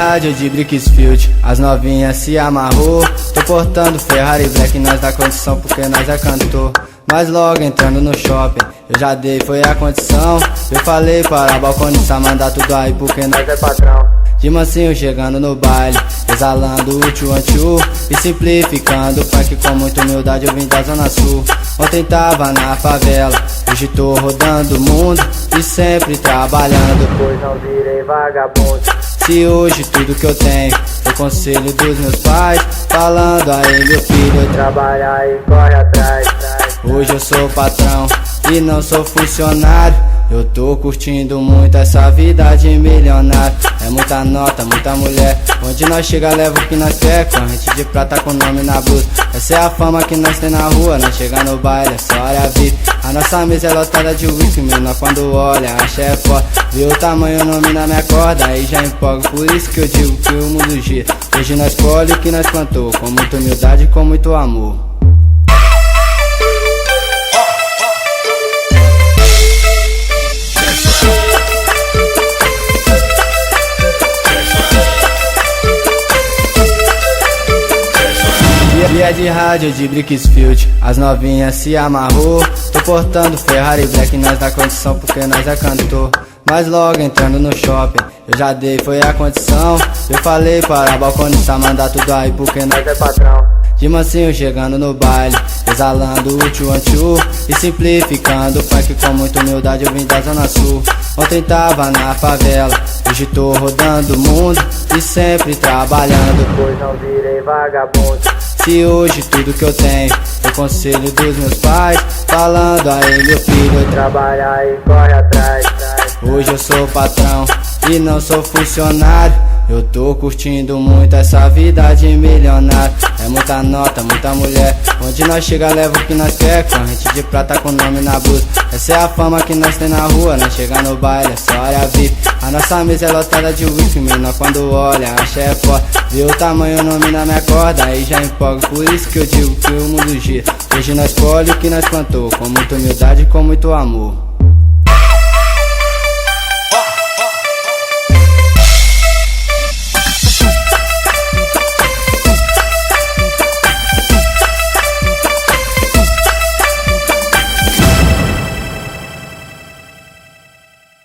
rádio de Brickfield, as novinhas se amarrou. Tô portando Ferrari Black, nós dá condição porque nós é cantor. Mas logo entrando no shopping, eu já dei, foi a condição. Eu falei para balconista mandar tudo aí porque nós é patrão. De mansinho chegando no baile, exalando o tchu-an-tchu e simplificando o funk com muita humildade. Eu vim da Zona Sul, ontem tava na favela, hoje tô rodando o mundo e sempre trabalhando, pois não virei vagabundo. Se hoje tudo que eu tenho é o conselho dos meus pais, falando aí meu filho, trabalha e corre atrás. Hoje eu sou patrão e não sou funcionário. Eu tô curtindo muito essa vida de milionário. É muita nota, muita mulher, onde nós chega leva o que nós quer. Corrente de prata com nome na blusa, essa é a fama que nós tem na rua. Nós chega no baile, essa hora é VIP. A nossa mesa é lotada de whisky, menina quando olha, acha é foda. Vê o tamanho, o nome na minha corda, aí já empolga. Por isso que eu digo que o mundo gira. Hoje nós colhe o que nós plantou, com muita humildade e com muito amor. E é de rádio de Brickfield, as novinhas se amarrou. Tô portando Ferrari Black, nós dá condição porque nós é cantor. Mas logo entrando no shopping, eu já dei, foi a condição. Eu falei para balconista mandar tudo aí porque nós é patrão. De mansinho chegando no baile, exalando o tchu-an-tchu e simplificando o funk com muita humildade. Eu vim da Zona Sul, ontem tava na favela, hoje tô rodando o mundo e sempre trabalhando, pois não virei vagabundo. Se hoje tudo que eu tenho é o conselho dos meus pais, falando aí meu filho, trabalha e corre atrás. Hoje eu sou patrão e não sou funcionário. Eu tô curtindo muito essa vida de milionário. É muita nota, muita mulher, onde nós chega leva o que nós quer. Corrente de prata com nome na blusa, essa é a fama que nós tem na rua. Nós chega no baile, essa hora é VIP. A nossa mesa é lotada de whisky, menina quando olha, acha é foda. Vê o tamanho, o nome na minha corda, aí já empolga. Por isso que eu digo que o mundo gira. Hoje nós colhe o que nós plantou, com muita humildade e com muito amor.